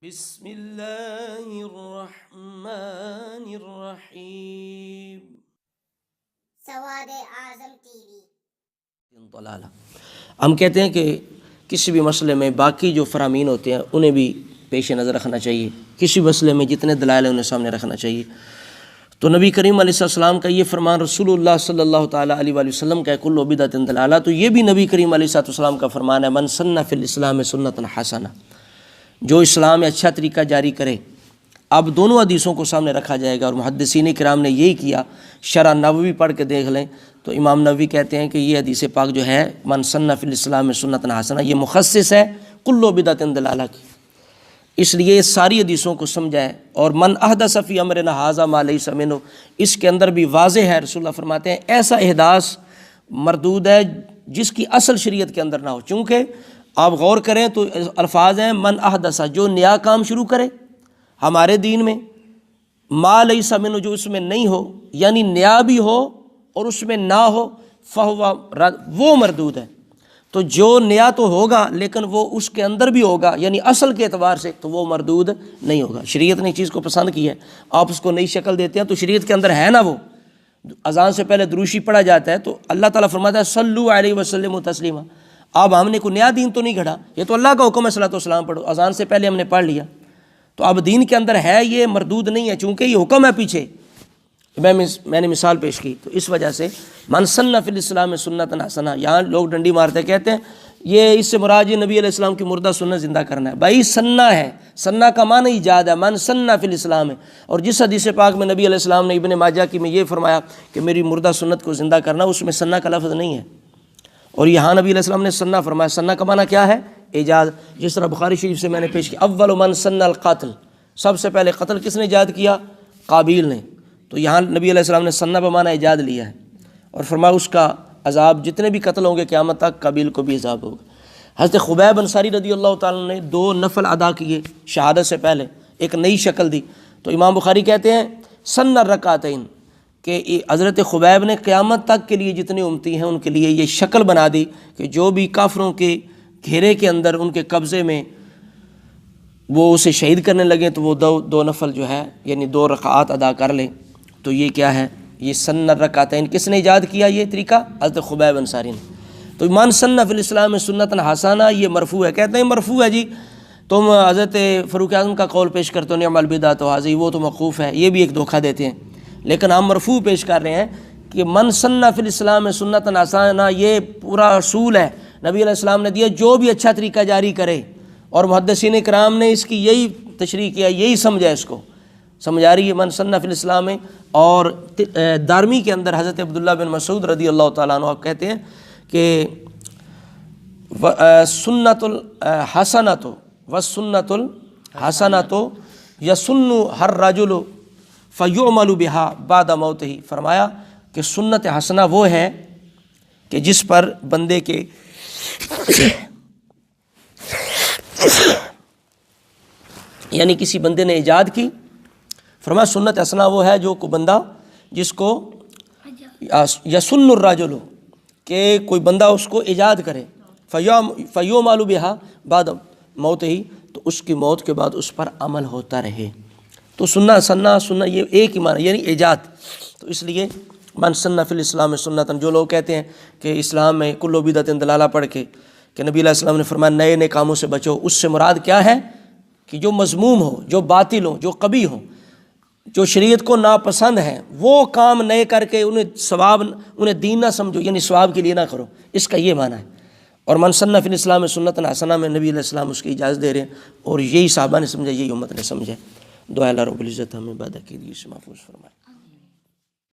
بسم اللہ الرحمن الرحیم۔ سواد اعظم ٹی وی۔ ہم کہتے ہیں کہ کسی بھی مسئلے میں باقی جو فرامین ہوتے ہیں انہیں بھی پیش نظر رکھنا چاہیے، کسی مسئلے میں جتنے دلائل ہیں انہیں سامنے رکھنا چاہیے۔ تو نبی کریم علیہ السلام کا یہ فرمان رسول اللہ صلی اللہ تعالیٰ علیہ وآلہ وسلم کا کل بدعۃ ضلالہ، تو یہ بھی نبی کریم علیہ السلام کا فرمان ہے، من سن فی الاسلام سنۃ حسنہ، جو اسلام میں اچھا طریقہ جاری کرے۔ اب دونوں حدیثوں کو سامنے رکھا جائے گا، اور محدثین کرام نے یہی کیا۔ شرح نووی پڑھ کے دیکھ لیں تو امام نووی کہتے ہیں کہ یہ حدیث پاک جو ہے من سن فی الاسلام سنۃ حسنہ، یہ مخصص ہے کل بدعۃ ضلالہ کی، اس لیے ساری حدیثوں کو سمجھائے۔ اور من احدث فی امرنا ھذا ما لیس منہ، اس کے اندر بھی واضح ہے، رسول اللہ فرماتے ہیں ایسا احداث مردود ہے جس کی اصل شریعت کے اندر نہ ہو۔ چونکہ آپ غور کریں تو الفاظ ہیں من احدث، جو نیا کام شروع کرے ہمارے دین میں، ما لیس منہ، جو اس میں نہیں ہو، یعنی نیا بھی ہو اور اس میں نہ ہو، فہو وہ مردود ہے۔ تو جو نیا تو ہوگا لیکن وہ اس کے اندر بھی ہوگا، یعنی اصل کے اعتبار سے تو وہ مردود نہیں ہوگا۔ شریعت نے چیز کو پسند کی ہے، آپ اس کو نئی شکل دیتے ہیں تو شریعت کے اندر ہے نا، وہ اذان سے پہلے دروشی پڑھا جاتا ہے تو اللہ تعالیٰ فرماتا ہے صلو علیہ وسلم تسلیما۔ اب ہم نے کوئی نیا دین تو نہیں گھڑا، یہ تو اللہ کا حکم ہے صلاۃ والسلام پڑھو، اذان سے پہلے ہم نے پڑھ لیا، تو اب دین کے اندر ہے، یہ مردود نہیں ہے، چونکہ یہ حکم ہے پیچھے میں نے مثال پیش کی۔ تو اس وجہ سے من سن فی الاسلام سنۃ حسنہ، یہاں لوگ ڈنڈی مارتے کہتے ہیں یہ اس سے مراد یہ نبی علیہ السلام کی مردہ سنت زندہ کرنا ہے۔ بھائی سنہ ہے، سنہ کا معنی ایجاد ہے، من سن فی الاسلام ہے۔ اور جس حدیث پاک میں نبی علیہ السلام نے ابن ماجہ کی میں یہ فرمایا کہ میری مردہ سنت کو زندہ کرنا، اس میں سنہ کا لفظ نہیں ہے، اور یہاں نبی علیہ السلام نے سنہ فرمایا۔ سنہ کا معنی کیا ہے؟ ایجاد۔ جس طرح بخاری شریف سے میں نے پیش کیا اول من سن القتل، سب سے پہلے قتل کس نے ایجاد کیا؟ قابیل نے۔ تو یہاں نبی علیہ السلام نے سنہ بمعنی ایجاد لیا ہے، اور فرمایا اس کا عذاب جتنے بھی قتل ہوں گے قیامت تک قابیل کو بھی عذاب ہوگا۔ حضرت خبیب انصاری رضی اللہ تعالیٰ نے 2 نفل ادا کیے شہادت سے پہلے، ایک نئی شکل دی، تو امام بخاری کہتے ہیں سن الرکعتین، کہ حضرت خبیب نے قیامت تک کے لیے جتنے امتی ہیں ان کے لیے یہ شکل بنا دی کہ جو بھی کافروں کے گھیرے کے اندر ان کے قبضے میں وہ اسے شہید کرنے لگے تو وہ 2 نفل جو ہے یعنی 2 رکعات ادا کر لیں۔ تو یہ کیا ہے؟ یہ سن الرکعتین کس نے ایجاد کیا یہ طریقہ؟ حضرت خبیب انصاری نے۔ تو من سن فی الاسلام سنۃ حسنہ یہ مرفوع ہے، کہتے ہیں مرفوع ہے جی، تم حضرت فاروق اعظم کا قول پیش کرتے ہو نعم البدعۃ ھذہ، وہ تو موقوف ہے، یہ بھی ایک دھوکہ دیتے ہیں، لیکن ہم مرفوع پیش کر رہے ہیں کہ من سن فی الاسلام سنۃ حسنہ یہ پورا اصول ہے نبی علیہ السلام نے دیا، جو بھی اچھا طریقہ جاری کرے۔ اور محدثین کرام نے اس کی یہی تشریح کیا، یہی سمجھا، اس کو سمجھا رہی ہے من سن فی الاسلام میں۔ اور دارمی کے اندر حضرت عبداللہ بن مسعود رضی اللہ تعالیٰ عنہ آپ کہتے ہیں کہ سنت الحسنۃ والسنۃ الحسنۃ یسن ہر رجل فیعمل بہا بعد موتہ، فرمایا کہ سنت حسنہ وہ ہے کہ جس پر بندے کے یعنی کسی بندے نے ایجاد کی، فرمایا سنت حسنہ وہ ہے جو کو بندہ جس کو یسن الرجل، کہ کوئی بندہ اس کو ایجاد کرے، فیعمل بہا بعد موتہ، تو اس کی موت کے بعد اس پر عمل ہوتا رہے۔ تو سنہ یہ ایک ہی معنی یعنی ایجاد۔ تو اس لیے من سن فی الاسلام سنۃ، جو لوگ کہتے ہیں کہ اسلام میں کل بدعۃ ضلالہ پڑھ کے کہ نبی علیہ السلام نے فرمایا نئے نئے کاموں سے بچو، اس سے مراد کیا ہے کہ جو مذموم ہو، جو باطل ہو، جو قبیح ہو، جو شریعت کو ناپسند ہے، وہ کام نئے کر کے انہیں دین نہ سمجھو، یعنی ثواب کے لیے نہ کرو، اس کا یہ معنی ہے۔ اور من سن فی الاسلام سنۃ حسنہ میں نبی علیہ السلام اس کی اجازت دے رہے ہیں، اور یہی صحابہ نے سمجھا، یہی امت نے سمجھا۔ دعا اللہ رب العزت ہمیں بعد عقیدگی سے محفوظ فرمائے۔